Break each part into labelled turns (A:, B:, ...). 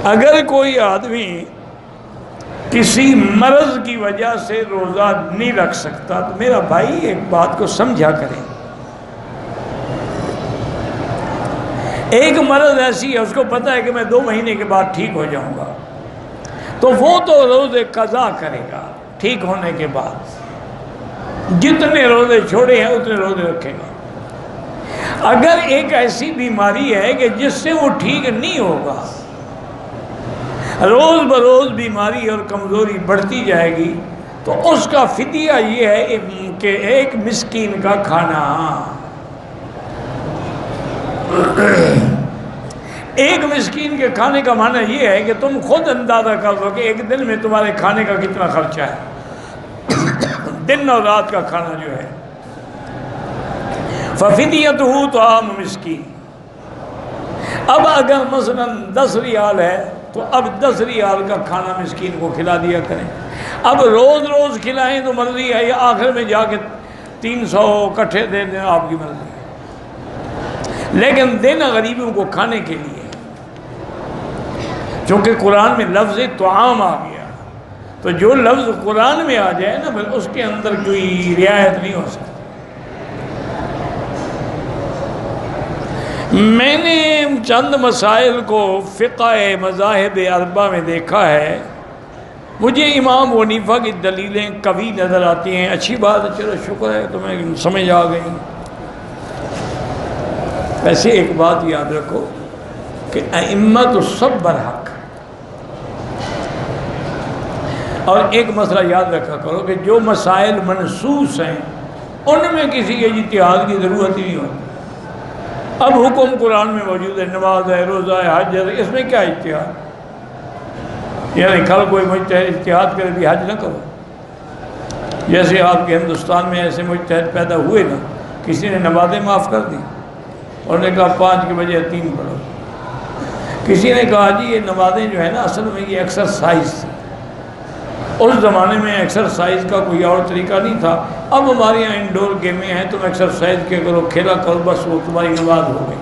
A: اگر کوئی آدمی کسی مرض کی وجہ سے روزہ نہیں رکھ سکتا تو میرا بھائی ایک بات کو سمجھا کریں، ایک مرض ایسی ہے اس کو پتہ ہے کہ میں 2 مہینے کے بعد ٹھیک ہو جاؤں گا، تو وہ تو روزے قضا کرے گا ٹھیک ہونے کے بعد، جتنے روزے چھوڑے ہیں اتنے روزے رکھے گا۔ اگر ایک ایسی بیماری ہے کہ جس سے وہ ٹھیک نہیں ہوگا، روز بروز بیماری اور کمزوری بڑھتی جائے گی، تو اس کا فدیہ یہ ہے کہ ایک مسکین کا کھانا۔ ایک مسکین کے کھانے کا معنی یہ ہے کہ تم خود اندازہ کر لو کہ ایک دن میں تمہارے کھانے کا کتنا خرچہ ہے، دن اور رات کا کھانا جو ہے۔ فَفِدْيَتُهُ طَعَامُ مِسْكِينٍ۔ اب اگر مثلا 10 ریال ہے تو اب 10 ریال کا کھانا مسکین کو کھلا دیا کریں۔ اب روز روز کھلائیں تو مرضی ہے، یا آخر میں جا کے 300 اکٹھے دے دیں، آپ کی مرضی ہے، لیکن دینا غریبوں کو کھانے کے لیے۔ چونکہ قرآن میں لفظ طعام آ گیا، تو جو لفظ قرآن میں آ جائے نا پھر اس کے اندر کوئی رعایت نہیں ہو سکتی۔ میں نے چند مسائل کو فقہ مذاہب اربعہ میں دیکھا ہے، مجھے امام حنیفہ کی دلیلیں قوی نظر آتی ہیں۔ اچھی بات ہے، چلو شکر ہے تمہیں سمجھ آ گئی۔ ویسے ایک بات یاد رکھو کہ ائمہ تو سب برحق، اور ایک مسئلہ یاد رکھا کرو کہ جو مسائل منصوص ہیں ان میں کسی اجتہاد کی ضرورت ہی نہیں ہوتی۔ اب حکم قرآن میں موجود ہے، نماز ہے، روزہ ہے، حج ہے، اس میں کیا اجتہاد؟ یعنی کل کوئی مجتہد اجتہاد کرے بھی حج نہ کرو، جیسے آپ کے ہندوستان میں ایسے مجتہد پیدا ہوئے نا، کسی نے نمازیں معاف کر دی اور نے کہا 5 کے بجائے 3 پڑھو، کسی نے کہا جی یہ نمازیں جو ہے نا اصل میں یہ ایکسرسائز تھی، اس زمانے میں ایکسرسائز کا کوئی اور طریقہ نہیں تھا، اب ہمارے یہاں انڈور گیمیں ہیں، تم ایکسرسائز کیا کرو، کھیلا کرو، بس وہ تمہاری نماز ہو گئی۔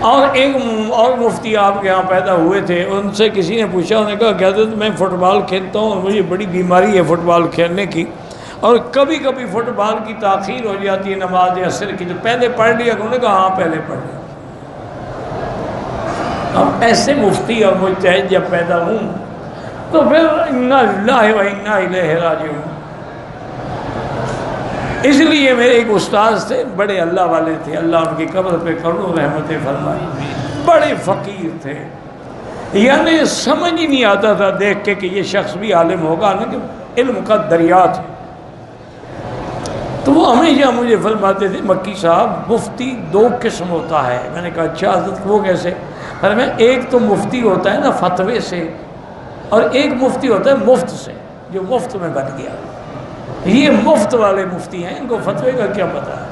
A: اور ایک اور مفتی آپ کے یہاں پیدا ہوئے تھے، ان سے کسی نے پوچھا، انہوں نے کہا کہ حضرت میں فٹ بال کھیلتا ہوں اور مجھے بڑی بیماری ہے فٹ بال کھیلنے کی، اور کبھی کبھی فٹ بال کی تاخیر ہو جاتی ہے نماز عصر کی، تو پہلے پڑھ لیا۔ انہوں نے کہا ہاں پہلے پڑھ لیا۔ اب ایسے مفتی اور مجتہد جب پیدا ہوں تو پھر انا للہ و انا الیہ راجعون۔ اس لیے میرے ایک استاذ تھے، بڑے اللہ والے تھے، اللہ ان کی قبر پہ کرو رحمتیں فرمائے، بڑے فقیر تھے، یعنی سمجھ ہی نہیں آتا تھا دیکھ کے کہ یہ شخص بھی عالم ہوگا، نا کہ علم کا دریا تھا۔ تو وہ ہمیشہ مجھے فرماتے تھے مکی صاحب مفتی 2 قسم ہوتا ہے۔ میں نے کہا اچھا حضرت وہ کیسے؟ میں ایک تو مفتی ہوتا ہے نا فتوے سے، اور ایک مفتی ہوتا ہے مفت سے، جو مفت میں بن گیا۔ یہ مفت والے مفتی ہیں، ان کو فتوے کا کیا پتہ ہے؟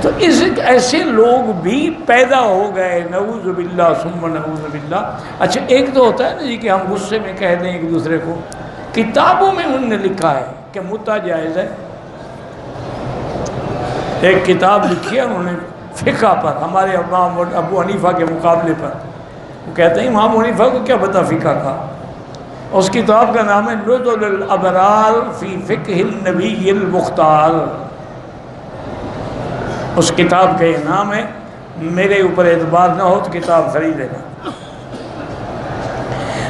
A: تو ایسے لوگ بھی پیدا ہو گئے، نعوذ باللہ ثم نعوذ باللہ۔ اچھا ایک تو ہوتا ہے نا جی کہ ہم غصے میں کہہ دیں ایک دوسرے کو، کتابوں میں انہوں نے لکھا ہے کہ متع جائز ہے۔ ایک کتاب لکھی ہے انہوں نے فقہ پر، ہمارے امام ابو حنیفہ کے مقابلے پر، وہ کہتے ہیں امام حنیفہ کو کیا پتہ فقہ کا۔ اس کتاب کا نام ہے نزل الابرار فی فقہ النبی المختار۔ اس کتاب کا یہ نام ہے، میرے اوپر اعتبار نہ ہو تو کتاب خرید لینا۔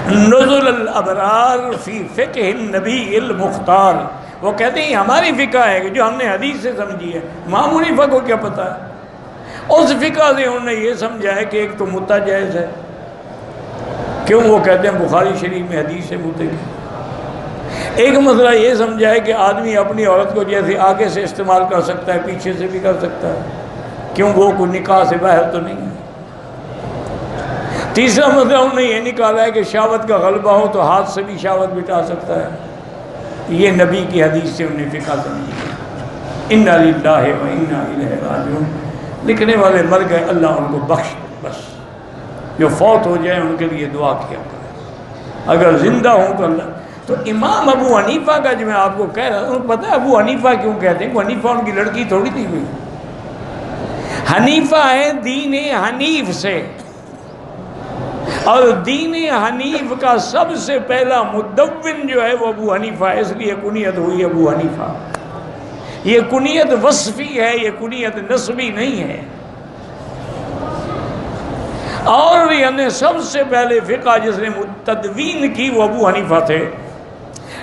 A: نزل الابرار فی فقہ النبی المختار۔ وہ کہتے ہیں ہماری فقہ ہے کہ جو ہم نے حدیث سے سمجھی ہے، امام حنیفہ کو کیا پتہ ہے؟ اس فقہ سے انہوں نے یہ سمجھا ہے کہ ایک تو متع جائز ہے، کیوں؟ وہ کہتے ہیں بخاری شریف میں حدیث ہے متع کی۔ ایک مسئلہ یہ سمجھا ہے کہ آدمی اپنی عورت کو جیسے آگے سے استعمال کر سکتا ہے پیچھے سے بھی کر سکتا ہے، کیوں؟ وہ کوئی نکاح سے باہر تو نہیں ہے۔ تیسرا مسئلہ انہوں نے یہ نکالا ہے کہ شہوت کا غلبہ ہو تو ہاتھ سے بھی شہوت مٹا سکتا ہے۔ یہ نبی کی حدیث سے انہوں نے فقہ سمجھی۔ انا للہ و انا الیہ راجعون۔ لکھنے والے مر گئے، اللہ ان کو بخش دے، بس جو فوت ہو جائے ان کے لیے دعا کیا کرے، اگر زندہ ہوں تو اللہ۔ تو امام ابو حنیفہ کا جو میں آپ کو کہہ رہا ہوں، پتہ ہے ابو حنیفہ کیوں کہتے ہیں؟ ابو حنیفہ ان کی لڑکی تھوڑی تھی ہوئی، حنیفہ ہے دین حنیف سے، اور دین حنیف کا سب سے پہلا مدون جو ہے وہ ابو حنیفہ ہے، اس لیے کنیت ہوئی ابو حنیفہ۔ یہ کنیت وصفی ہے، یہ کنیت نسبی نہیں ہے۔ اور یعنی سب سے پہلے فقہ جس نے تدوین کی وہ ابو حنیفہ تھے۔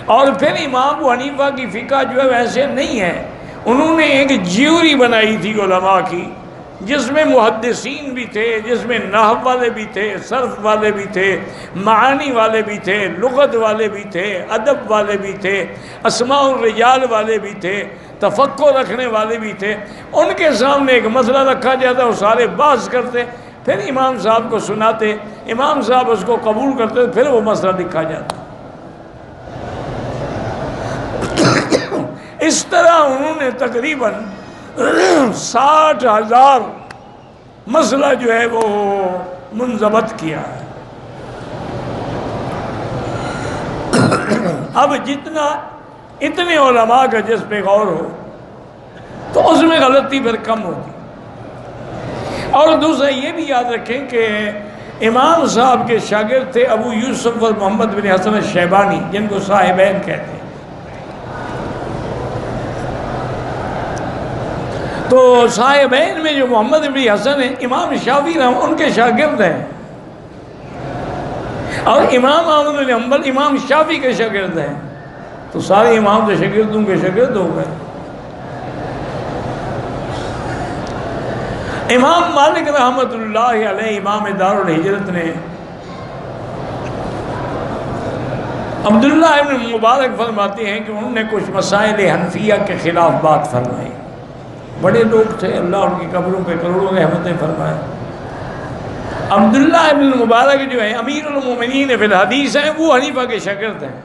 A: اور پھر امام ابو حنیفہ کی فقہ جو ہے ویسے نہیں ہے، انہوں نے ایک جیوری بنائی تھی علماء کی، جس میں محدثین بھی تھے، جس میں نحو والے بھی تھے، صرف والے بھی تھے، معانی والے بھی تھے، لغت والے بھی تھے، ادب والے بھی تھے، اسماء الرجال والے بھی تھے، تفقہ رکھنے والے بھی تھے۔ ان کے سامنے ایک مسئلہ رکھا جاتا، وہ سارے بحث کرتے، پھر امام صاحب کو سناتے، امام صاحب اس کو قبول کرتے، پھر وہ مسئلہ لکھا جاتا۔ اس طرح انہوں نے تقریباً 60,000 مسئلہ جو ہے وہ منضبط کیا ہے۔ اب جتنا اتنے علماء کا جس پہ غور ہو تو اس میں غلطی پھر کم ہوتی۔ اور دوسرا یہ بھی یاد رکھیں کہ امام صاحب کے شاگرد تھے ابو یوسف اور محمد بن حسن الشیبانی، جن کو صاحبین کہتے ہیں۔ تو صاحبین میں جو محمد بن حسن ہیں، امام شافعی رحمہ ان کے شاگرد ہیں، اور امام احمد بن حنبل امام شافعی کے شاگرد ہیں، تو سارے امام کے شاگردوں کے شاگرد ہو گئے۔ امام مالک رحمۃ اللہ علیہ امام دار الہجرت نے عبداللہ ابن مبارک فرماتے ہیں کہ انہوں نے کچھ مسائل حنفیہ کے خلاف بات فرمائی۔ بڑے لوگ تھے، اللہ ان کی قبروں پہ کروڑوں رحمتیں فرمائے۔ عبداللہ ابن مبارک جو ہے امیر المومنین فی الحدیث ہیں، وہ حنیفہ کے شاگرد ہیں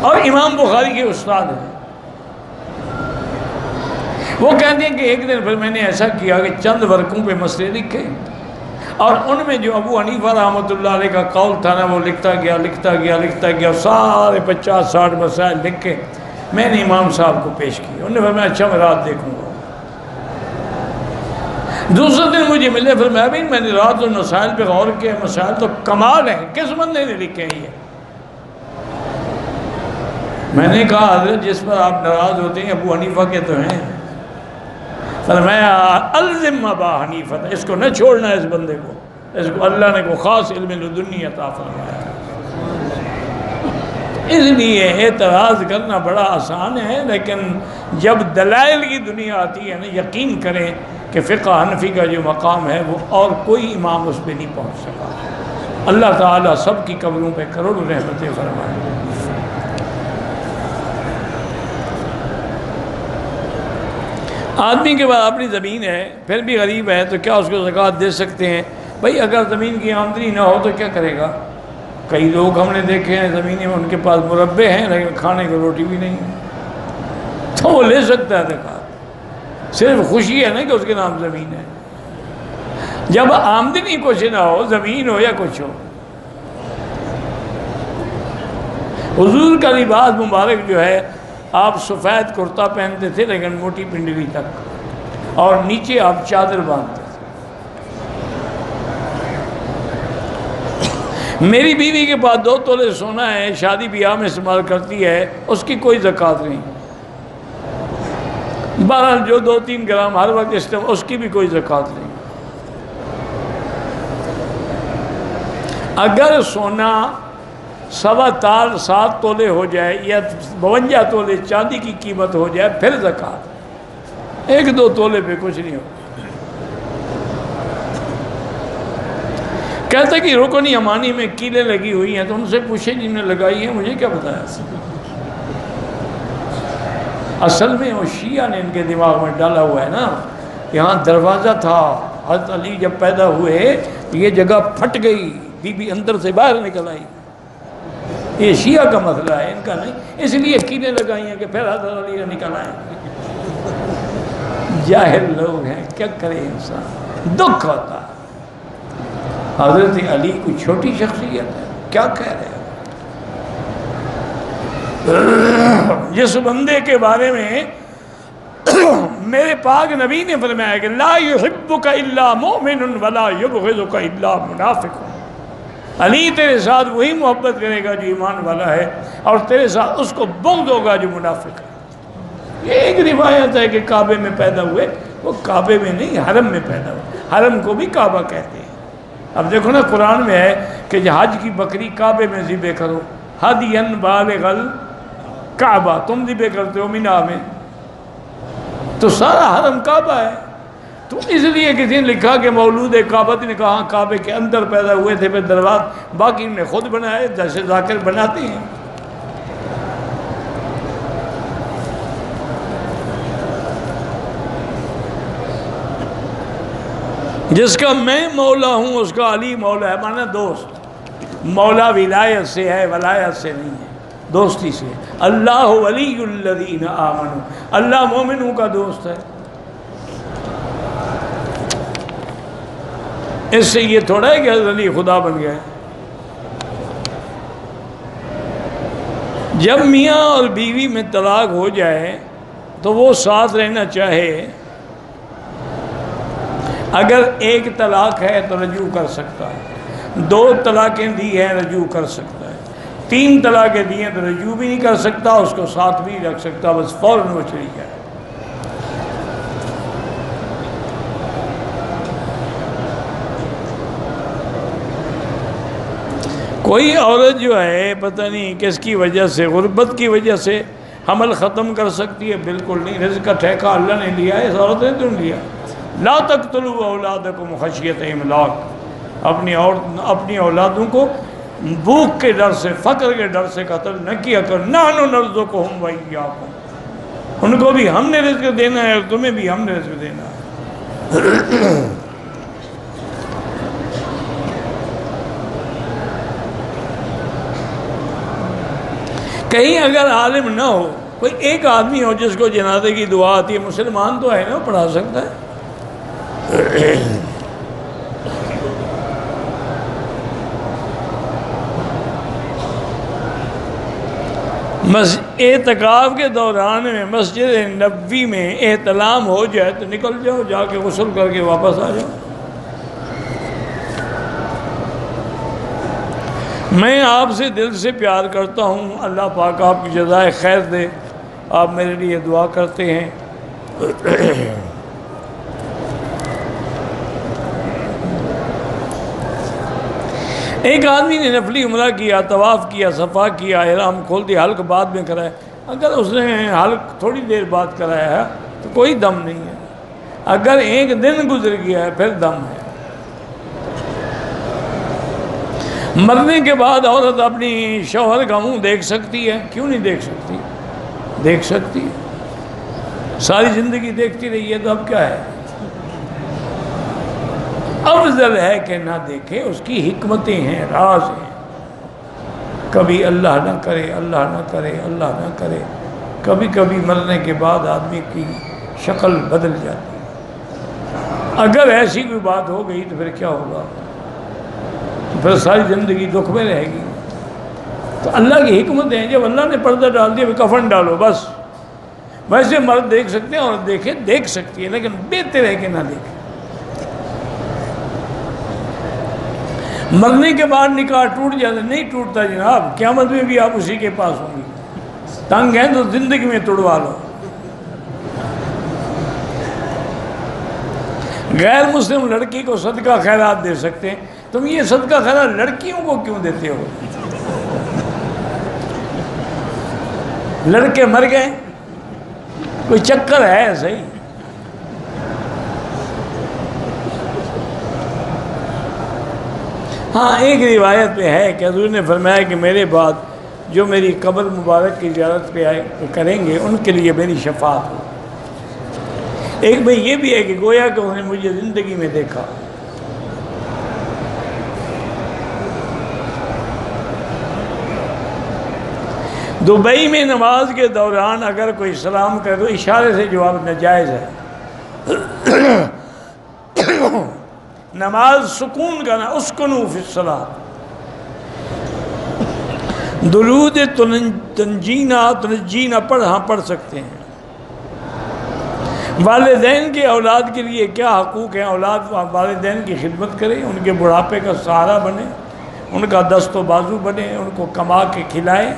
A: اور امام بخاری کے استاد ہیں۔ وہ کہتے ہیں کہ ایک دن پھر میں نے ایسا کیا کہ چند ورقوں پہ مسئلے لکھے، اور ان میں جو ابو حنیفہ رحمۃ اللہ علیہ کا قول تھا نا، وہ لکھتا گیا، سارے 50-60 مسائل لکھ کے میں نے امام صاحب کو پیش کی۔ انہوں نے فرمایا اچھا میں رات دیکھوں گا۔ دوسرے دن مجھے ملے، پھر میں نے رات اور مسائل پہ غور کیا، مسائل تو کمال ہیں، کس بندے نے لکھے ہیں یہ؟ میں نے کہا حضرت جس پر آپ ناراض ہوتے ہیں ابو حنیفہ کے تو ہیں۔ فرمایا الزم ابا حنیفہ، اس کو نہ چھوڑنا، اس بندے کو، اس کو اللہ نے کو خاص علم لدنی عطا فرمایا۔ اس لیے اعتراض کرنا بڑا آسان ہے، لیکن جب دلائل کی دنیا آتی ہے نا، یقین کریں کہ فقہ حنفی کا جو مقام ہے وہ اور کوئی امام اس پہ نہیں پہنچ سکا۔ اللہ تعالیٰ سب کی قبروں پہ کروڑوں رحمتیں فرمائے۔ آدمی کے بعد اپنی زمین ہے، پھر بھی غریب ہے، تو کیا اس کو زکوٰۃ دے سکتے ہیں؟ بھائی اگر زمین کی آمدنی نہ ہو تو کیا کرے گا؟ کئی لوگ ہم نے دیکھے ہیں زمینیں ان کے پاس مربے ہیں لیکن کھانے کو روٹی بھی نہیں ہے، تو وہ لے سکتا ہے زکوٰۃ، صرف خوشی ہے نا کہ اس کے نام زمین ہے۔ جب آمدنی کچھ نہ ہو، زمین ہو یا کچھ ہو۔ حضور کا لباس مبارک جو ہے، آپ سفید کرتا پہنتے تھے لیکن موٹی پنڈلی تک، اور نیچے آپ چادر باندھتے تھے۔ میری بیوی کے پاس 2 تولے سونا ہے، شادی بیاہ میں استعمال کرتی ہے، اس کی کوئی زکوٰۃ نہیں۔ بہرحال جو 2-3 گرام ہر وقت استعمال، اس کی بھی کوئی زکوٰۃ نہیں۔ اگر سونا 7.25 تولے ہو جائے یا 52 تولے چاندی کی قیمت ہو جائے پھر زکوٰۃ، 1-2 تولے پہ کچھ نہیں ہو۔ کہتا کہ رکن یمانی میں کیلیں لگی ہوئی ہیں، تو ان سے پوچھے جن نے لگائی ہیں، مجھے کیا بتایا؟ اصل میں وہ شیعہ نے ان کے دماغ میں ڈالا ہوا ہے نا، یہاں دروازہ تھا، حضرت علی جب پیدا ہوئے یہ جگہ پھٹ گئی، بی بی اندر سے باہر نکل آئی۔ یہ شیعہ کا مسئلہ ہے، ان کا نہیں، اس لیے کیلیں لگائی ہیں کہ پھر حضرت علی کا نکل آئے۔ جاہل لوگ ہیں، کیا کرے انسان، دکھ ہوتا ہے۔ حضرت علی کوئی چھوٹی شخصیت ہے، کیا کہہ رہے ہیں؟ جس بندے کے بارے میں میرے پاک نبی نے فرمایا کہ لا یحبک الا مؤمن ولا یبغضک الا منافق، علی تیرے ساتھ وہی محبت کرے گا جو ایمان والا ہے، اور تیرے ساتھ اس کو بغض ہوگا جو منافق ہے۔ یہ ایک روایت ہے کہ کعبے میں پیدا ہوئے، وہ کعبے میں نہیں حرم میں پیدا ہوئے، حرم کو بھی کعبہ کہتے ہیں۔ اب دیکھو نا قرآن میں ہے کہ حج کی بکری کعبے میں ذبح کرو، ہدین بالغ الکعبہ، تم ذبح کرتے ہو مینا میں، تو سارا حرم کعبہ ہے۔ تو اس لیے کسی نے لکھا کہ مولود کعبہ نے کہا کعبے کے اندر پیدا ہوئے تھے، پھر دروازہ باقی نے خود بنائے جیسے ذاکر بناتے ہیں۔ جس کا میں مولا ہوں اس کا علی مولا ہے، مانا دوست۔ مولا ولایت سے ہے، ولایت سے نہیں ہے، دوستی سے۔ اللہ ولی الذین آمنوا، اللہ مومنوں کا دوست ہے۔ اس سے یہ تھوڑا ہے کہ حضرت علی خدا بن گئے۔ جب میاں اور بیوی میں طلاق ہو جائے تو وہ ساتھ رہنا چاہے، اگر ایک طلاق ہے تو رجوع کر سکتا ہے، 2 طلاقیں دی ہیں رجوع کر سکتا ہے، 3 طلاقیں دی ہیں تو رجوع بھی نہیں کر سکتا، اس کو ساتھ بھی رکھ سکتا، بس فوراً وہ چلی جائے۔ کوئی عورت جو ہے پتہ نہیں کس کی وجہ سے، غربت کی وجہ سے حمل ختم کر سکتی ہے؟ بالکل نہیں، رزق کا ٹھیکہ اللہ نے لیا ہے، اس عورت نے تو نہیں لیا۔ لا تقتلوا اولادکم خشیۃ املاق، اپنی اولادوں کو بھوک کے ڈر سے، فقر کے ڈر سے قتل نہ کیا کر۔ نحن نرزقہم وایاکم، ان کو بھی ہم نے رزق دینا ہے اور تمہیں بھی ہم نے رزق دینا ہے۔ کہیں اگر عالم نہ ہو، کوئی ایک آدمی ہو جس کو جنازے کی دعا آتی ہے، مسلمان تو ہے نا، پڑھا سکتا ہے۔ اعتکاف کے دوران میں مسجد نبوی میں احتلام ہو جائے تو نکل جاؤ، جا کے غسل کر کے واپس آ جاؤ۔ میں آپ سے دل سے پیار کرتا ہوں، اللہ پاک آپ کی جزائے خیر دے، آپ میرے لیے دعا کرتے ہیں۔ ایک آدمی نے نفلی عمرہ کیا، طواف کیا، صفا کیا، احرام کھول دیا، حلق بعد میں کرایا۔ اگر اس نے حلق تھوڑی دیر بعد کرایا ہے تو کوئی دم نہیں ہے، اگر ایک دن گزر گیا ہے پھر دم ہے۔ مرنے کے بعد عورت اپنی شوہر کا منہ دیکھ سکتی ہے؟ کیوں نہیں دیکھ سکتی؟ دیکھ سکتی ہے، ساری زندگی دیکھتی رہی ہے، تو اب کیا ہے؟ افضل ہے کہ نہ دیکھے، اس کی حکمتیں ہیں، راز ہیں۔ کبھی اللہ نہ کرے، اللہ نہ کرے، اللہ نہ کرے، کبھی کبھی مرنے کے بعد آدمی کی شکل بدل جاتی ہے۔ اگر ایسی کوئی بات ہو گئی تو پھر کیا ہوگا؟ پھر ساری زندگی دکھ میں رہے گی۔ تو اللہ کی حکمتیں ہیں، جب اللہ نے پردہ ڈال دیا کفن ڈالو بس۔ ویسے مرد دیکھ سکتے ہیں اور دیکھ سکتی ہے، لیکن بہتر ہے کہ نہ دیکھیں۔ مرنے کے بعد نکاح ٹوٹ جاتا نہیں ٹوٹتا جناب، قیامت میں بھی آپ اسی کے پاس ہوں گے۔ تنگ ہیں تو زندگی میں توڑوا لو۔ غیر مسلم لڑکی کو صدقہ خیرات دے سکتے ہیں، تم یہ صدقہ خیرات لڑکیوں کو کیوں دیتے ہو؟ لڑکے مر گئے، کوئی چکر ہے صحیح؟ ہاں ایک روایت پہ ہے کہ حضور نے فرمایا کہ میرے بعد جو میری قبر مبارک کی زیارت پہ کریں گے ان کے لیے میری شفاعت ہو۔ ایک میں یہ بھی ہے کہ گویا کہ انہوں نے مجھے زندگی میں دیکھا۔ دبئی میں نماز کے دوران اگر کوئی سلام کرے تو اشارے سے جواب ناجائز ہے۔ نماز سکون کا نا، اسکنوا فی الصلاۃ۔ درود تنجینا پڑھ سکتے ہیں، والدین کے اولاد کے لیے کیا حقوق ہیں؟ اولاد والدین کی خدمت کرے، ان کے بڑھاپے کا سہارا بنے، ان کا دست و بازو بنے، ان کو کما کے کھلائے۔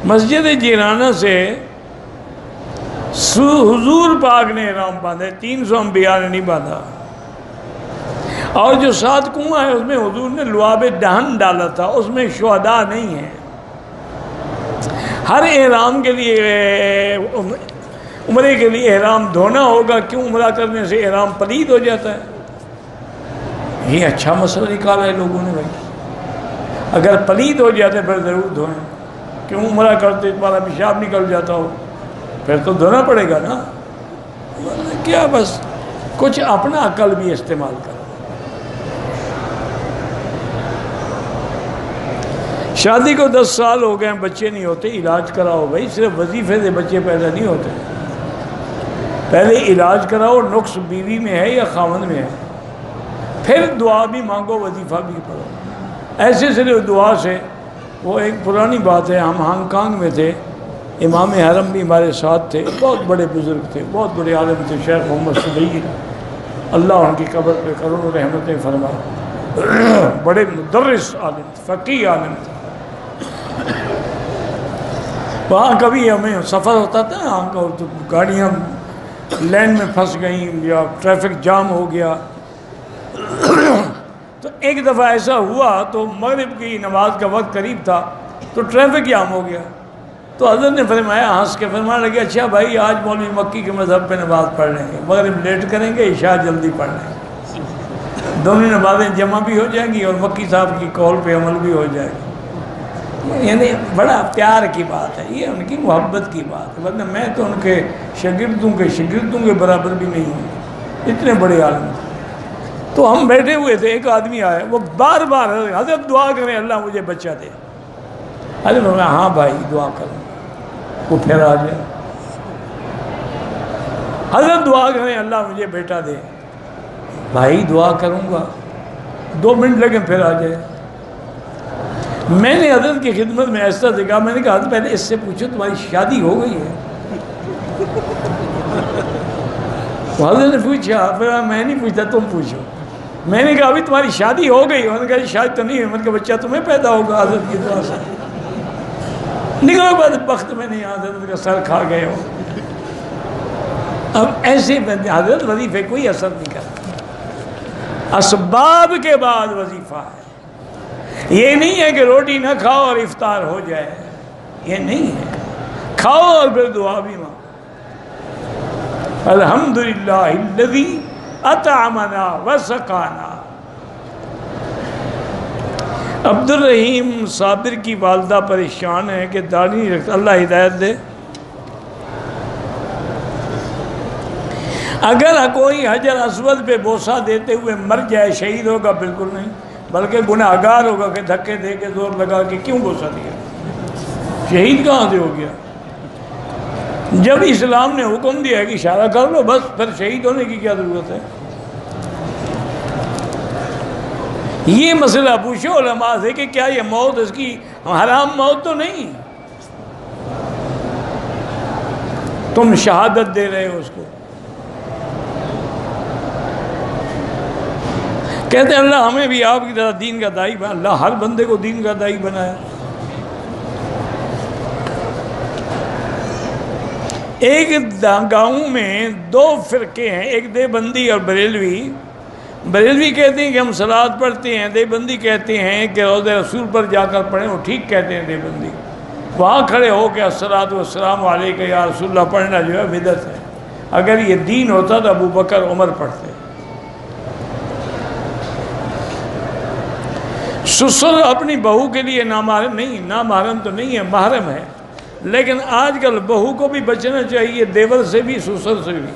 A: مسجد جیرانہ سے حضور پاک نے احرام باندھے، 300 انبیاء نے نہیں باندھا۔ اور جو 7 کنواں ہے اس میں حضور نے لعاب دہن ڈالا تھا، اس میں شہداء نہیں ہیں۔ ہر احرام کے لیے، عمرے کے لیے احرام دھونا ہوگا، کیوں عمرہ کرنے سے احرام پلید ہو جاتا ہے؟ یہ اچھا مسئلہ نکالا ہے لوگوں نے بھائی، اگر پلید ہو جاتے پھر ضرور دھوئیں، کیوں عمرہ کرتے تمہارا پیشاب نکل جاتا ہو پھر تو دھونا پڑے گا نا۔ کیا بس کچھ اپنا عقل بھی استعمال کرو۔ شادی کو 10 سال ہو گئے، بچے نہیں ہوتے، علاج کراؤ بھائی، صرف وظیفے سے بچے پیدا نہیں ہوتے، پہلے علاج کراؤ، نقص بیوی میں ہے یا خاوند میں ہے، پھر دعا بھی مانگو، وظیفہ بھی پڑھو۔ ایسے صرف دعا سے، وہ ایک پرانی بات ہے، ہم ہانگ کانگ میں تھے، امام حرم بھی ہمارے ساتھ تھے، بہت بڑے بزرگ تھے، بہت بڑے عالم تھے، شیخ محمد صدیق، اللہ ان کی قبر پہ کروڑوں رحمتیں فرمائے، بڑے مدرس عالم، فقیہ عالم تھے۔ وہاں کبھی ہمیں سفر ہوتا تھا، وہاں تو گاڑیاں لین میں پھنس گئیں یا ٹریفک جام ہو گیا، تو ایک دفعہ ایسا ہوا تو مغرب کی نماز کا وقت قریب تھا تو ٹریفک جام ہو گیا، تو حضرت نے فرمایا، ہنس کے فرمانے لگے، اچھا بھائی آج مولوی مکی کے مذہب پہ نماز پڑھ لیں گے، مغرب لیٹ کریں گے، عشاء جلدی پڑھ لیں گے، دونوں نمازیں جمع بھی ہو جائیں گی اور مکی صاحب کی قول پہ عمل بھی ہو جائے گا۔ یعنی بڑا پیار کی بات ہے، یہ ان کی محبت کی بات ہے، ورنہ میں تو ان کے شاگردوں کے برابر بھی نہیں ہوں، اتنے بڑے عالم تھے۔ تو ہم بیٹھے ہوئے تھے، ایک آدمی آیا، وہ بار بار حضرت دعا کریں اللہ مجھے بچہ دے۔ حضرت نے ہاں بھائی دعا کروں، وہ پھر آ جائے، حضرت دعا کریں اللہ مجھے بیٹا دے، بھائی دعا کروں گا، 2 منٹ لگے پھر آ جائے۔ میں نے حضرت کی خدمت میں ایسا دیکھا، میں نے کہا حضرت پہلے اس سے پوچھو تمہاری شادی ہو گئی ہے؟ حضرت نے پوچھا، پھر میں نہیں پوچھتا تم پوچھو، میں نے کہا ابھی تمہاری شادی ہو گئی؟ انہوں نے کہا شاید تو نہیں ہوئی، میں نے کہا بچہ تمہیں پیدا ہوگا حضرت کی دعا سے۔ نکلو بعد وقت میں نہیں، حضرت کا سر کھا گئے ہو۔ اب ایسے بندے حضرت وظیفے کوئی اثر نہیں کرتا، اسباب کے بعد وظیفہ ہے، یہ نہیں ہے کہ روٹی نہ کھاؤ اور افطار ہو جائے، یہ نہیں ہے، کھاؤ اور پھر دعا بھی مانگو۔ الحمدللہ الذی اطعمنا وسقانا۔ عبد الرحیم صابر کی والدہ پریشان ہے کہ داڑھی نہیں رکھتا، اللہ ہدایت دے۔ اگر کوئی حجر اسود پہ بوسہ دیتے ہوئے مر جائے شہید ہوگا؟ بالکل نہیں، بلکہ گناہگار ہوگا کہ دھکے دے کے زور لگا کے کیوں بوسہ دیا، شہید کہاں سے ہو گیا؟ جب اسلام نے حکم دیا ہے کہ اشارہ کر لو بس، پھر شہید ہونے کی کیا ضرورت ہے؟ یہ مسئلہ پوچھو علماء سے کہ کیا یہ موت اس کی حرام موت تو نہیں، تم شہادت دے رہے ہو اس کو۔ کہتے ہیں اللہ ہمیں بھی آپ کی طرح دین کا داعی بنا، اللہ ہر بندے کو دین کا داعی بنایا۔ ایک گاؤں میں 2 فرقے ہیں، ایک دیوبندی اور بریلوی۔ بریلوی کہتے ہیں کہ ہم صلوات پڑھتے ہیں، دیوبندی کہتے ہیں کہ روضہ رسول پر جا کر پڑھیں، وہ ٹھیک کہتے ہیں دیوبندی، وہاں کھڑے ہو کے الصلاۃ والسلام علیک یا رسول اللہ پڑھنا جو ہے بدعت ہے، اگر یہ دین ہوتا تو ابو بکر عمر پڑھتے۔ سسر اپنی بہو کے لیے نامحرم نہیں، نامحرم تو نہیں ہے، محرم ہے، لیکن آج کل بہو کو بھی بچنا چاہیے دیور سے بھی، سسر سے بھی۔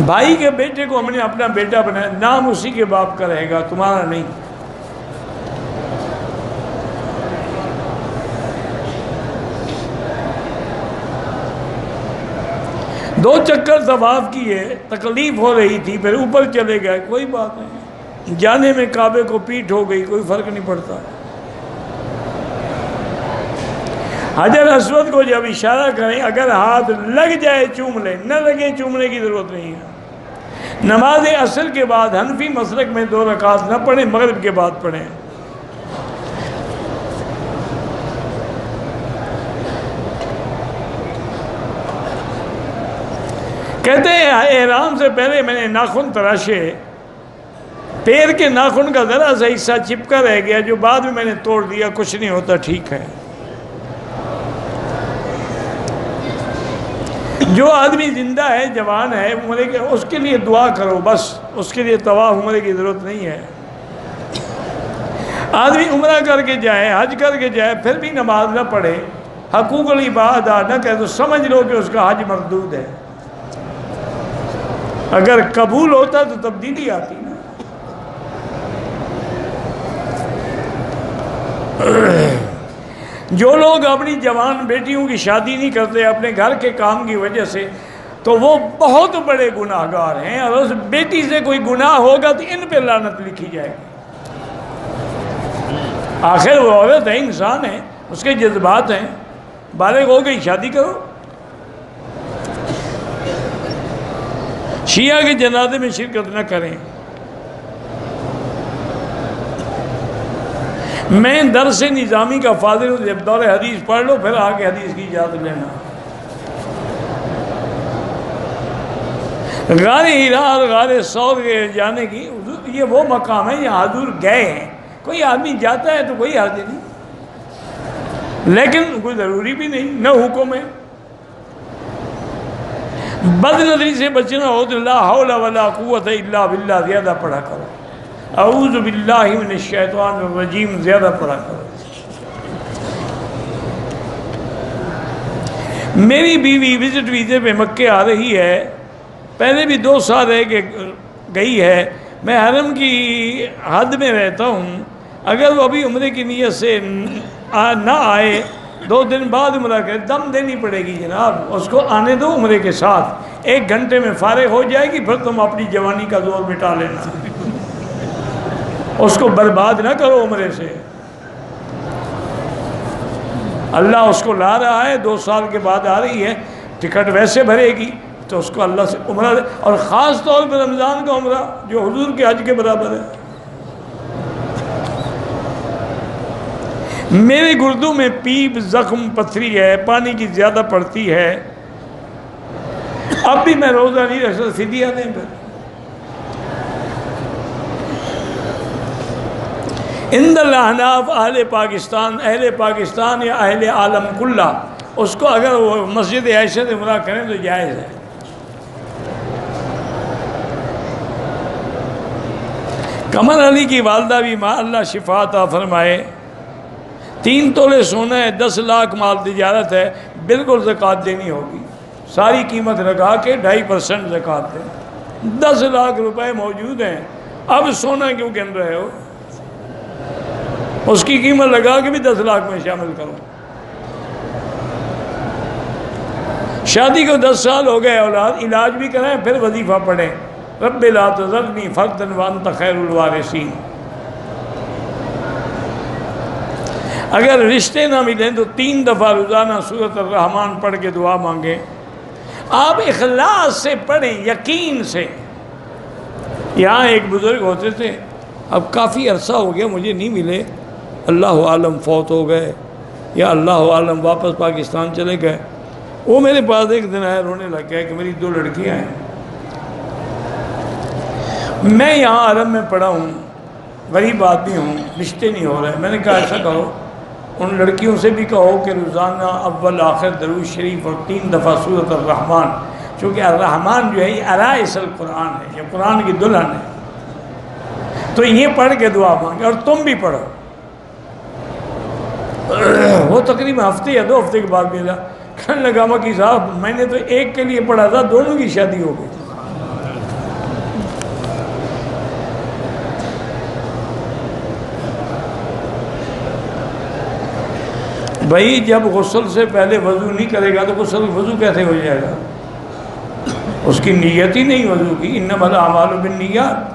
A: بھائی کے بیٹے کو ہم نے اپنا بیٹا بنایا، نام اسی کے باپ کا رہے گا، تمہارا نہیں۔ دو چکر طواف کیے، تکلیف ہو رہی تھی، پھر اوپر چلے گئے، کوئی بات نہیں، جانے میں کعبے کو پیٹ ہو گئی، کوئی فرق نہیں پڑتا۔ حجر اسود کو جب اشارہ کریں، اگر ہاتھ لگ جائے چوم لیں، نہ لگے چومنے کی ضرورت نہیں ہے۔ نماز عصر کے بعد حنفی مسلک میں 2 رکعت نہ پڑھیں، مغرب کے بعد پڑھیں۔ کہتے ہیں احرام سے پہلے میں نے ناخن تراشے، پیر کے ناخن کا ذرا سا حصہ چپکا رہ گیا جو بعد میں نے توڑ دیا، کچھ نہیں ہوتا، ٹھیک ہے۔ جو آدمی زندہ ہے، جوان ہے، عمرے کے، اس کے لیے دعا کرو بس، اس کے لیے طواف عمرے کی ضرورت نہیں ہے۔ آدمی عمرہ کر کے جائے، حج کر کے جائے، پھر بھی نماز نہ پڑھے، حقوق العباد ادا نہ کرے، تو سمجھ لو کہ اس کا حج مردود ہے۔ اگر قبول ہوتا تو تبدیلی آتی نا۔ جو لوگ اپنی جوان بیٹیوں کی شادی نہیں کرتے اپنے گھر کے کام کی وجہ سے، تو وہ بہت بڑے گناہ گار ہیں، اور اس بیٹی سے کوئی گناہ ہوگا تو ان پہ لعنت لکھی جائے گی۔ آخر وہ عورت ہے، انسان ہے، اس کے جذبات ہیں، بالغ ہو گئی، شادی کرو۔ شیعہ کے جنازے میں شرکت نہ کریں۔ میں درس نظامی کا فاضل ہوں، جب دور حدیث پڑھ لو پھر آگے حدیث کی اجازت لینا۔ غار ہیرا اور غار ثور کے جانے کی، یہ وہ مقام ہے جہاں حضور گئے ہیں، کوئی آدمی جاتا ہے تو کوئی حرج نہیں، لیکن کوئی ضروری بھی نہیں، نہ حکم ہے۔ بد نظری سے بچنا ہو تو لا حول ولا قوت الا باللہ زیادہ پڑھا کرو، اعوذ باللہ من الشیطان الرجیم زیادہ پڑھا کرو۔ میری بیوی وزٹ ویزے پہ مکے آ رہی ہے، پہلے بھی 2 سال رہ کے گئی ہے، میں حرم کی حد میں رہتا ہوں، اگر وہ ابھی عمرے کی نیت سے نہ آئے، 2 دن بعد عمرہ کرے، دم دینی پڑے گی جناب، اس کو آنے دو عمرے کے ساتھ، 1 گھنٹے میں فارغ ہو جائے گی، پھر تم اپنی جوانی کا زور مٹا لینا، اس کو برباد نہ کرو عمرے سے۔ اللہ اس کو لا رہا ہے، 2 سال کے بعد آ رہی ہے، ٹکٹ ویسے بھرے گی تو اس کو اللہ سے عمرہ دے، اور خاص طور پر رمضان کا عمرہ جو حضور کے حج کے برابر ہے۔ میرے گردوں میں پیپ، زخم، پتھری ہے، پانی کی زیادہ پڑتی ہے، اب بھی میں روزہ نہیں رکھ سکتا، فدیہ دیں پھر۔ اندر الاحناف اہل پاکستان یا اہل عالم کلہ، اس کو اگر وہ مسجد عائشہ سے عمرہ کریں تو جائز ہے۔ قمر علی کی والدہ بھی ماں اللہ شفا عطا فرمائے، 3 تولے سونا ہے، 10 لاکھ مال تجارت ہے، بالکل زکوٰۃ دینی ہوگی، ساری قیمت لگا کے 2.5% زکوٰۃ دیں۔ 10 لاکھ روپے موجود ہیں، اب سونا کیوں گن رہے ہو؟ اس کی قیمت لگا کے بھی 10 لاکھ میں شامل کرو۔ شادی کو 10 سال ہو گئے، اولاد علاج بھی کرائیں، پھر وظیفہ پڑھیں، رب لا تذرنی فردا وانت خیر الوارثین۔ اگر رشتے نہ ملیں تو 3 دفعہ روزانہ سورۃ الرحمن پڑھ کے دعا مانگیں، آپ اخلاص سے پڑھیں، یقین سے۔ یہاں ایک بزرگ ہوتے تھے، اب کافی عرصہ ہو گیا مجھے نہیں ملے، اللہ عالم فوت ہو گئے یا اللہ عالم واپس پاکستان چلے گئے۔ وہ میرے پاس ایک دن آیا، رونے لگ گیا کہ میری 2 لڑکیاں ہیں، میں یہاں عرب میں پڑھا ہوں، غریب آدمی ہوں، رشتے نہیں ہو رہے۔ میں نے کہا ایسا کرو، ان لڑکیوں سے بھی کہو کہ روزانہ اول آخر درود شریف اور 3 دفعہ سورۃ الرحمن، چونکہ الرحمن جو ہے یہ عرائس القرآن ہے، یہ قرآن کی دلہن ہے، تو یہ پڑھ کے دعا مانگے، اور تم بھی پڑھو۔ وہ تقریباً ہفتے یا 2 ہفتے کے بعد ملا، کہنے لگا مکی صاحب میں نے تو ایک کے لیے پڑھا تھا، دونوں کی شادی ہو گئی۔ بھائی جب غسل سے پہلے وضو نہیں کرے گا تو وضو کیسے ہو جائے گا؟ اس کی نیت ہی نہیں وضو کی، انما الاعمال بالنیات۔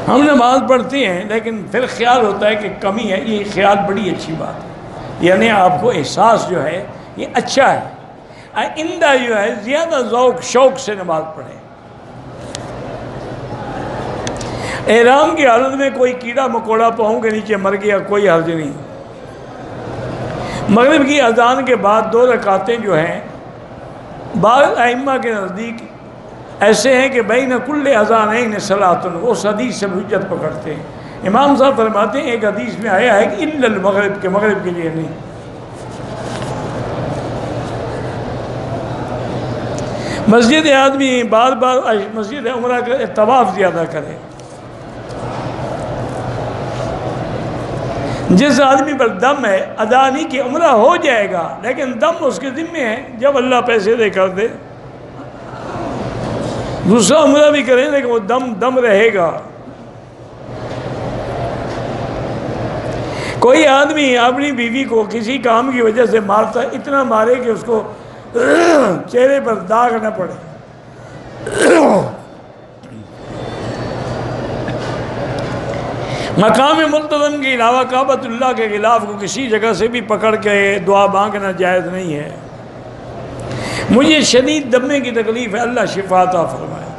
A: ہم نماز پڑھتے ہیں لیکن پھر خیال ہوتا ہے کہ کمی ہے، یہ خیال بڑی اچھی بات ہے، یعنی آپ کو احساس جو ہے یہ اچھا ہے، آئندہ جو ہے زیادہ ذوق شوق سے نماز پڑھیں۔ احرام کی حالت میں کوئی کیڑا مکوڑا پاؤں کے نیچے مر گیا، کوئی حرج نہیں۔ مغرب کی اذان کے بعد 2 رکعتیں جو ہیں بعض ائمہ کے نزدیک ایسے ہیں کہ بین کل اذانین صلاۃ، اس حدیث سے حجت پکڑتے ہیں۔ امام صاحب فرماتے ہیں ایک حدیث میں آیا ہے کہ الا المغرب، کے مغرب کے لیے نہیں۔ مسجد آدمی بار بار مسجد عمرہ کا طواف زیادہ کرے۔ جس آدمی پر دم ہے ادا نہیں کہ عمرہ ہو جائے گا، لیکن دم اس کے ذمے ہے، جب اللہ پیسے دے کر دے دوسرا عمرہ بھی کریں لیکن وہ دم رہے گا۔ کوئی آدمی اپنی بیوی کو کسی کام کی وجہ سے مارتا، اتنا مارے کہ اس کو چہرے پر داغ نہ پڑے۔ مقام ملتزم کے علاوہ کعبۃ اللہ کے خلاف کو کسی جگہ سے بھی پکڑ کے دعا مانگنا جائز نہیں ہے۔ مجھے شدید دمے کی تکلیف ہے، اللہ شفا عطا فرمائے۔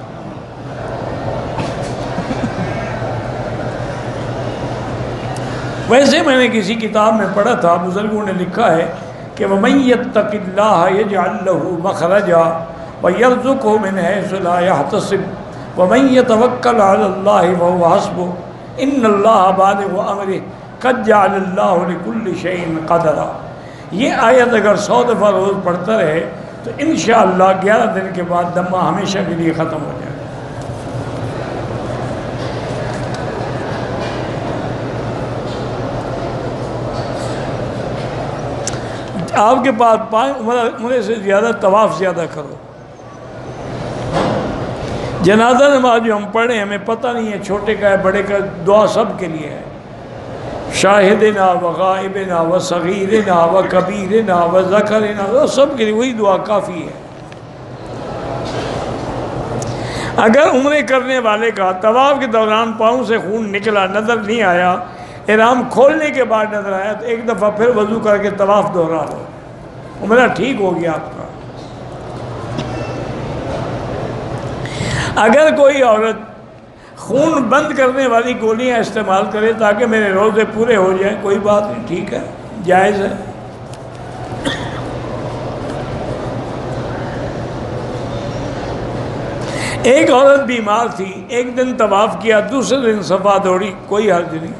A: ویسے میں نے کسی کتاب میں پڑھا تھا، بزرگوں نے لکھا ہے کہ وَمَن يَتَّقِ اللَّهَ يَجْعَل لَّهُ مَخْرَجًا وَيَرْزُقْهُ مِنْ حَيْثُ لَا يَحْتَسِبُ وَمَن يَتَوَكَّلْ عَلَى اللَّهِ فَهُوَ حَسْبُهُ إِنَّ اللَّهَ بَالِغُ أَمْرِهِ قَدْ جَعَلَ اللَّهُ لِكُلِّ شَيْءٍ قَدْرًا۔ یہ آیت اگر 100 دفعہ روز پڑھتا رہے تو انشاءاللہ 11 دن کے بعد دمہ ہمیشہ کے لیے ختم ہو جائے۔ آپ کے پاس عمرے سے زیادہ طواف زیادہ کرو۔ جنازہ نماز جو ہم پڑھیں ہمیں پتہ نہیں ہے چھوٹے کا ہے بڑے کا، دعا سب کے لیے ہے، شاہدنا و غائبنا و صغیرنا و کبیرنا و ذکرنا، سب کے لیے وہی دعا کافی ہے۔ اگر عمرے کرنے والے کا طواف کے دوران پاؤں سے خون نکلا نظر نہیں آیا، احرام کھولنے کے بعد نظر آیا تو ایک دفعہ پھر وضو کر کے طواف دہرا لو، عمرہ ٹھیک ہو گیا آپ کا۔ اگر کوئی عورت خون بند کرنے والی گولیاں استعمال کرے تاکہ میرے روزے پورے ہو جائیں، کوئی بات نہیں، ٹھیک ہے، جائز ہے۔ ایک عورت بیمار تھی، ایک دن طواف کیا، دوسرے دن صفا دوڑی، کوئی حرج نہیں،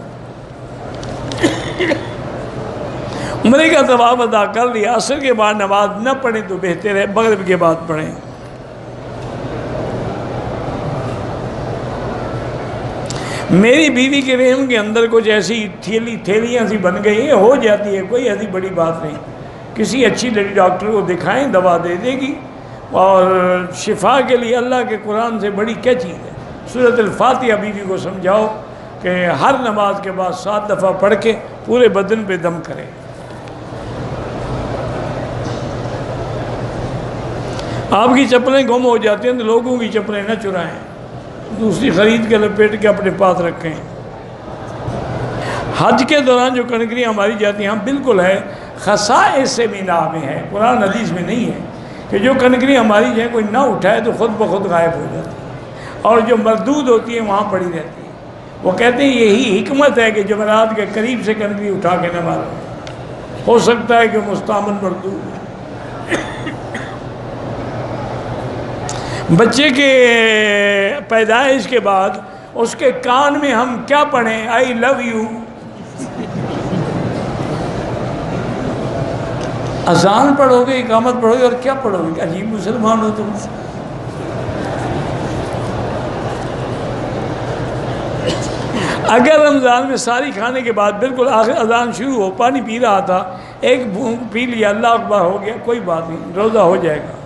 A: عمرے کا طواف ادا کر لیا، عصر کے بعد نماز نہ پڑھیں تو بہتر ہے، مغرب کے بعد پڑھیں۔ میری بیوی کے رحم کے اندر کچھ ایسی تھیلیاں سی بن گئی ہیں، ہو جاتی ہے، کوئی ایسی بڑی بات نہیں، کسی اچھی لیڈی ڈاکٹر کو دکھائیں، دوا دے دے گی، اور شفا کے لیے اللہ کے قرآن سے بڑی کیا چیز ہے۔ سورۃ الفاتحہ بیوی کو سمجھاؤ کہ ہر نماز کے بعد 7 دفعہ پڑھ کے پورے بدن پہ دم کرے۔ آپ کی چپلیں گم ہو جاتی ہیں تو لوگوں کی چپلیں نہ چرائیں، دوسری خرید کے لپیٹ کے اپنے پاس رکھیں۔ حج کے دوران جو کنکریاں ماری جاتی ہیں، ہم بالکل ہے، خصائص سے مینا میں ہے، قرآن حدیث میں نہیں ہے کہ جو کنکریاں ماری جائیں کوئی نہ اٹھائے تو خود بخود غائب ہو جاتی ہے، اور جو مردود ہوتی ہیں وہاں پڑی رہتی ہے۔ وہ کہتے ہیں یہی حکمت ہے کہ جمعرات کے قریب سے کنکری اٹھا کے نہ مارو، ہو سکتا ہے کہ مستعمل مردود ہے۔ بچے کے پیدائش کے بعد اس کے کان میں ہم کیا پڑھیں؟ آئی لو یو۔ اذان پڑھو گے، اقامت پڑھو گے، اور کیا پڑھو گے؟ عجیب مسلمان ہو تم۔ اگر رمضان میں ساری کھانے کے بعد بالکل آخر اذان شروع ہو، پانی پی رہا تھا، ایک بھونک پی لیا، اللہ اکبر ہو گیا، کوئی بات نہیں، روزہ ہو جائے گا۔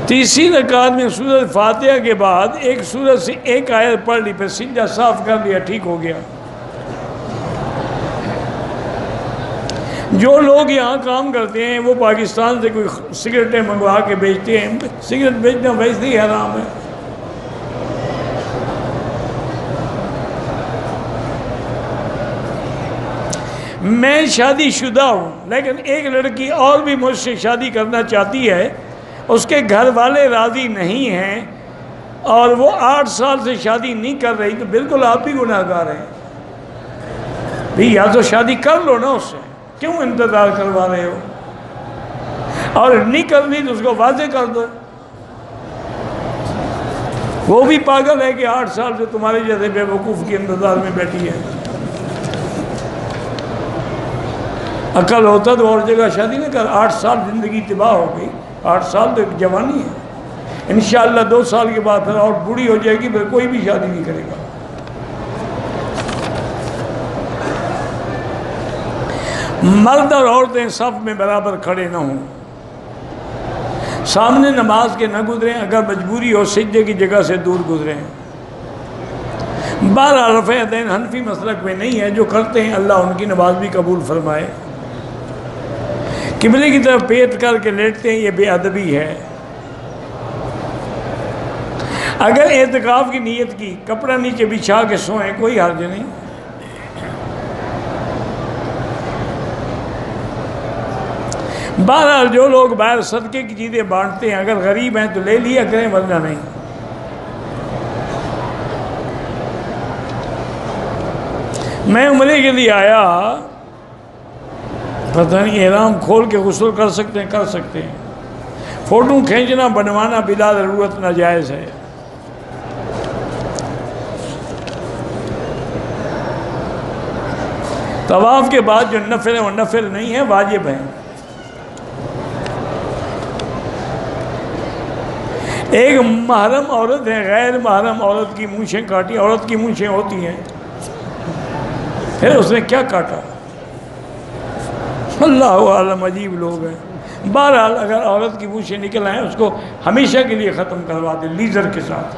A: تیسری رکعت میں سورۃ فاتحہ کے بعد ایک سورت سے ایک آیت پڑھ لی، پھر سجدہ صاف کر لیا، ٹھیک ہو گیا۔ جو لوگ یہاں کام کرتے ہیں وہ پاکستان سے کوئی سگریٹیں منگوا کے بیچتے ہیں، سگریٹ بیچنا ویسے ہی حرام ہے، میں شادی شدہ ہوں لیکن ایک لڑکی اور بھی مجھ سے شادی کرنا چاہتی ہے، اس کے گھر والے راضی نہیں ہیں اور وہ 8 سال سے شادی نہیں کر رہی، تو بالکل آپ بھی گناہ گار ہیں بھی، یا تو شادی کر لو نا، اس سے کیوں انتظار کروا رہے ہو؟ اور نہیں کرنی تو اس کو واضح کر دو۔ وہ بھی پاگل ہے کہ 8 سال سے تمہارے جیسے بے وقوف کے انتظار میں بیٹھی ہے۔ عقل ہوتا تو اور جگہ شادی نہ کر، 8 سال زندگی تباہ ہو گئی، 8 سال تو ایک جوانی ہے، انشاءاللہ 2 سال کے بعد پھر اور بوڑھی ہو جائے گی، پھر کوئی بھی شادی نہیں کرے گا۔ مرد اور عورتیں صف میں برابر کھڑے نہ ہوں، سامنے نماز کے نہ گزریں، اگر مجبوری ہو سجدے کی جگہ سے دور گزریں۔ بہرحال رفع یدین حنفی مسلک میں نہیں ہے، جو کرتے ہیں اللہ ان کی نماز بھی قبول فرمائے۔ قبلے کی طرف پیٹ کر کے لیٹتے ہیں، یہ بے ادبی ہے۔ اگر اعتکاف کی نیت کی، کپڑا نیچے بچھا کے سوئیں، کوئی حرج نہیں۔ بہرحال جو لوگ باہر صدقے کی چیزیں بانٹتے ہیں، اگر غریب ہیں تو لے لیا کریں، ورنہ نہیں۔ میں عمرے کے لیے آیا، پتہ نہیں احرام کھول کے غسل کر سکتے ہیں؟ کر سکتے ہیں۔ فوٹو کھینچنا بنوانا بلا ضرورت ناجائز ہے۔ طواف کے بعد جو نفل ہے وہ نفل نہیں ہے، واجب ہے۔ ایک محرم عورت ہے، غیر محرم عورت کی مونچھیں کاٹی، عورت کی مونچھیں ہوتی ہیں، پھر اس نے کیا کاٹا؟ اللہ عالم، عجیب لوگ ہیں۔ بہرحال اگر عورت کی مونچھیں نکل آئیں، اس کو ہمیشہ کے لیے ختم کروا دے لیزر کے ساتھ،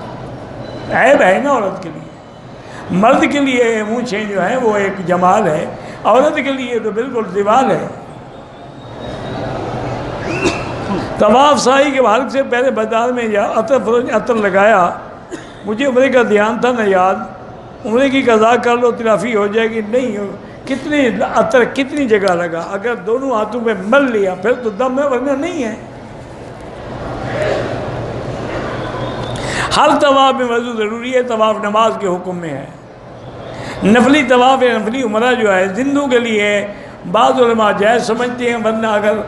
A: عیب ہے نا عورت کے لیے۔ مرد کے لیے مونچھیں جو ہیں وہ ایک جمال ہے، عورت کے لیے تو بالکل زوال ہے۔ طواف سائی کے حلق سے پہلے بازار میں جا عطر لگایا، مجھے عمرے کا دھیان تھا نہ یاد، عمرے کی قضا کر لو تلافی ہو جائے گی، نہیں، کتنی عطر کتنی جگہ لگا، اگر دونوں ہاتھوں میں مل لیا پھر تو دم ہے، ورنہ نہیں ہے۔ ہر طواف میں وضو ضروری ہے، طواف نماز کے حکم میں ہے۔ نفلی طواف یا نفلی عمرہ جو ہے زندوں کے لیے بعض علماء جائز سمجھتے ہیں، ورنہ اگر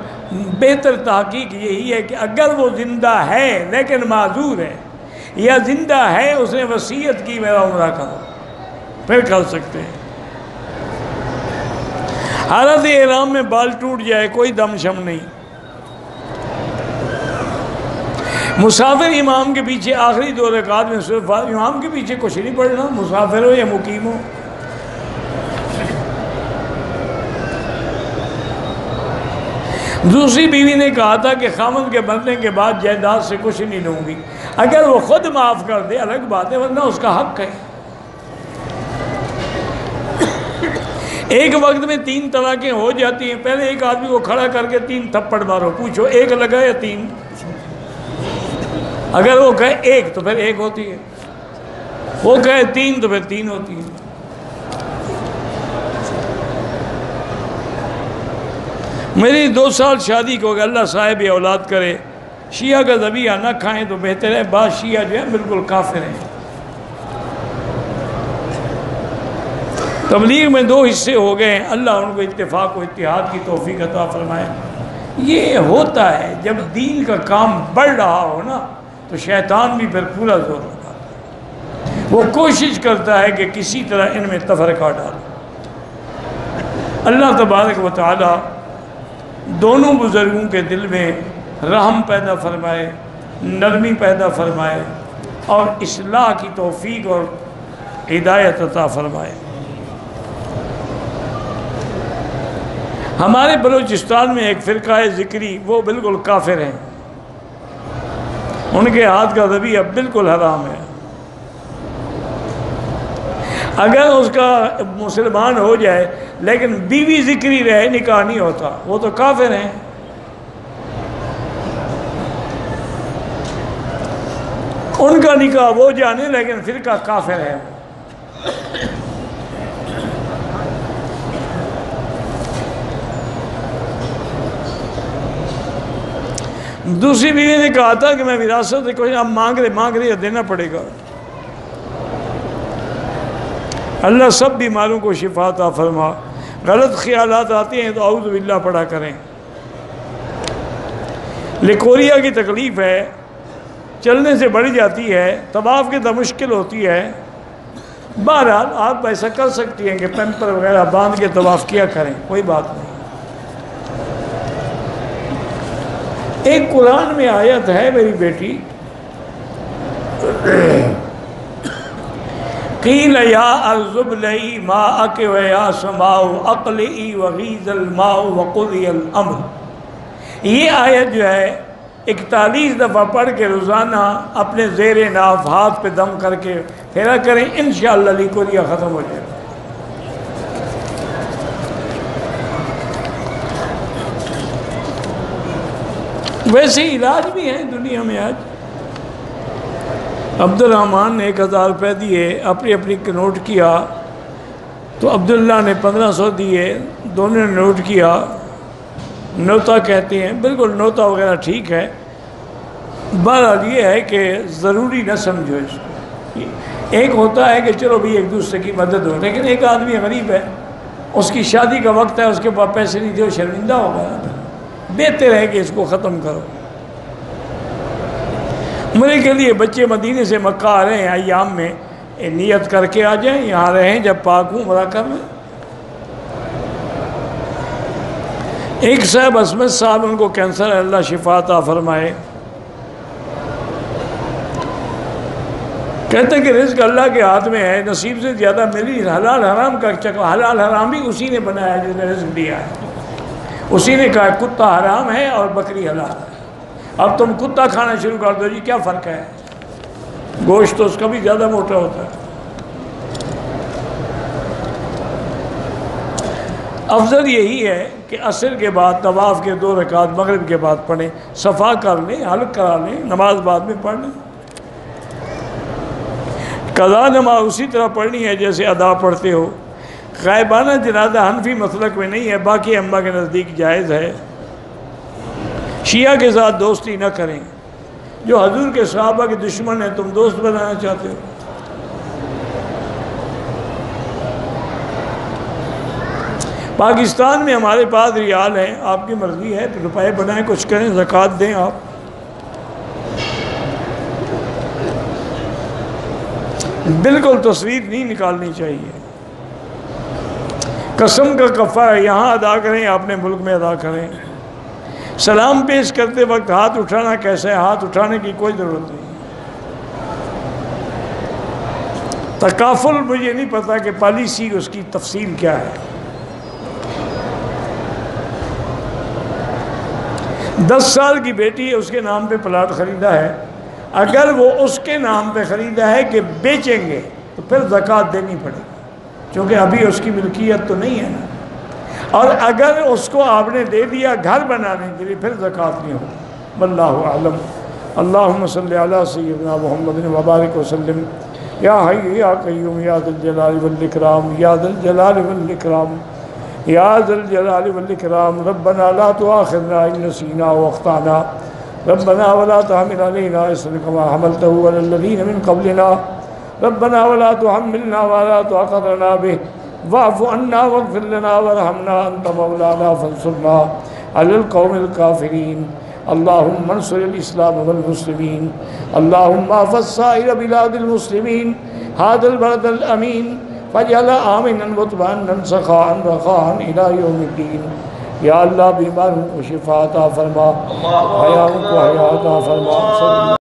A: بہتر تحقیق یہی ہے کہ اگر وہ زندہ ہے لیکن معذور ہے، یا زندہ ہے اس نے وصیت کی میرا عمرہ کرو، پھر کر سکتے ہیں۔ حالت احرام میں بال ٹوٹ جائے کوئی دم شم نہیں۔ مسافر امام کے پیچھے آخری 2 رکعات میں صرف امام کے پیچھے کچھ نہیں پڑھنا، مسافر ہو یا مقیم ہو۔ دوسری بیوی نے کہا تھا کہ خاوند کے مرنے کے بعد جائیداد سے کچھ نہیں لوں گی، اگر وہ خود معاف کر دے الگ بات ہے، ورنہ اس کا حق ہے۔ ایک وقت میں 3 طلاقیں ہو جاتی ہیں، پہلے ایک آدمی کو کھڑا کر کے 3 تھپڑ مارو، پوچھو 1 لگا یا 3؟ اگر وہ کہے 1 تو پھر 1 ہوتی ہے، وہ کہے 3 تو پھر 3 ہوتی ہے۔ میری 2 سال شادی کو کہ اللہ صاحب اولاد کرے، شیعہ کا ذبیحہ نہ کھائیں تو بہتر ہے، بعض شیعہ جو ہیں بالکل کافر ہیں۔ تبلیغ میں 2 حصے ہو گئے ہیں، اللہ ان کو اتفاق و اتحاد کی توفیق عطا فرمائے۔ یہ ہوتا ہے جب دین کا کام بڑھ رہا ہو نا، تو شیطان بھی پھر پورا زور لگاتا ہے، وہ کوشش کرتا ہے کہ کسی طرح ان میں تفرقہ ڈالے۔ اللہ تبارک و تعالی دونوں بزرگوں کے دل میں رحم پیدا فرمائے، نرمی پیدا فرمائے، اور اصلاح کی توفیق اور ہدایت عطا فرمائے۔ ہمارے بلوچستان میں ایک فرقہ ذکری، وہ بالکل کافر ہیں، ان کے ہاتھ کا ذبیحہ بالکل حرام ہے۔ اگر اس کا مسلمان ہو جائے لیکن بیوی ذکری رہے، نکاح نہیں ہوتا، وہ تو کافر ہیں۔ ان کا نکاح وہ جانے، لیکن فرقہ کافر ہے۔ دوسری بیوی نے کہا تھا کہ میں وراثت سے کچھ اب مانگ رہے دینا پڑے گا۔ اللہ سب بیماروں کو شفا عطا فرما۔ غلط خیالات آتے ہیں تو اعوذ باللہ پڑھا کریں۔ لیکوریا کی تکلیف ہے، چلنے سے بڑھ جاتی ہے، طواف کے تو مشکل ہوتی ہے۔ بہرحال آپ ایسا کر سکتی ہیں کہ پیمپر وغیرہ باندھ کے طواف کیا کریں، کوئی بات نہیں۔ ایک قرآن میں آیت ہے میری بیٹی، قیل یا ارض ابلعی ماءک ویا سماء اقلعی وغیض الماء وقضی الامر۔ یہ آیت جو ہے 41 دفعہ پڑھ کے روزانہ اپنے زیر ناف ہاتھ پہ دم کر کے پھیرا کریں، انشاءاللہ لیکوریا ختم ہو جائے گا۔ ویسے علاج بھی ہیں دنیا میں آج۔ عبد الرحمن نے 1000 روپے دیے، اپنی نوٹ کیا تو عبداللہ نے 1500 دیے، دونوں نے نوٹ کیا، نوتا کہتے ہیں، بالکل نوتا وغیرہ ٹھیک ہے۔ بہرحال یہ ہے کہ ضروری نہ سمجھو اس کو۔ ایک ہوتا ہے کہ چلو بھی ایک دوسرے کی مدد ہو، لیکن ایک آدمی غریب ہے، اس کی شادی کا وقت ہے، اس کے پاس پیسے نہیں دے، وہ شرمندہ ہوگا۔ بہتر ہے کہ اس کو ختم کرو۔ عمرے کے لیے بچے مدینے سے مکہ آ رہے ہیں ایام میں، نیت کر کے آ جائیں، یہاں رہیں، جب پاک ہوں عمرہ کر لیں۔ ایک صاحب عصمت صاحب، ان کو کینسر ہے، اللہ شفا عطا فرمائے۔ کہتے ہیں کہ رزق اللہ کے ہاتھ میں ہے، نصیب سے زیادہ میری حلال حرام کا چکر، حلال حرام بھی اسی نے بنایا جس نے رزق دیا ہے۔ اسی نے کہا کتا حرام ہے اور بکری حلال ہے، اب تم کتا کھانا شروع کر دو جی، کیا فرق ہے؟ گوشت تو اس کا بھی زیادہ موٹا ہوتا ہے۔ افضل یہی ہے کہ عصر کے بعد طواف کے 2 رکعت مغرب کے بعد پڑھیں، صفا کر لیں، حلق کرا لیں، نماز بعد میں پڑھ لیں۔ قضا نماز اسی طرح پڑھنی ہے جیسے ادا پڑھتے ہو۔ غائبانہ جنازہ حنفی مسلک میں نہیں ہے، باقی ائمہ کے نزدیک جائز ہے۔ شیعہ کے ساتھ دوستی نہ کریں، جو حضور کے صحابہ کے دشمن ہیں تم دوست بنانا چاہتے ہو۔ پاکستان میں ہمارے پاس ریال ہیں، آپ کی مرضی ہے، روپے بنائیں، کچھ کریں، زکوٰۃ دیں آپ۔ بالکل تصویر نہیں نکالنی چاہیے۔ قسم کا کفارہ یہاں ادا کریں، اپنے ملک میں ادا کریں۔ سلام پیش کرتے وقت ہاتھ اٹھانا کیسا ہے؟ ہاتھ اٹھانے کی کوئی ضرورت نہیں۔ تکافل مجھے نہیں پتا کہ پالیسی اس کی تفصیل کیا ہے۔ 10 سال کی بیٹی ہے، اس کے نام پہ پلاٹ خریدا ہے، اگر وہ اس کے نام پہ خریدا ہے کہ بیچیں گے تو پھر زکوٰۃ دینی پڑے گی، چونکہ ابھی اس کی ملکیت تو نہیں ہے نا۔ اور اگر اس کو آپ نے دے دیا گھر بنانے کے لیے پھر زکوٰۃ نہیں ہوگی۔ واللہ اعلم۔ اللہم صلی علی سیدنا محمد وبارک وسلم۔ یا حی یا قیوم یا ذی الجلال والاکرام، یا ذی الجلال والاکرام، یا ذی الجلال والاکرام۔ ربنا لا تؤاخذنا ان نسینا واخطأنا، ربنا ولا تحمل علينا إصرا كما حملته على الذين من قبلنا، ربنا ولا تحملنا ما لا طاقة لنا به، واعف عنا واغفر لنا وارحمنا أنت مولانا فانصرنا على القوم الكافرين۔ اللهم انصر الإسلام والمسلمين، اللهم احفظ سائر بلاد المسلمين، هذا البلد الأمين فاجعل آمنا مطمئنا سخاء رخاء إلى يوم الدين۔ یا اللہ بیماروں کو شفا عطا فرما، حیاؤں کو حیا عطا فرما۔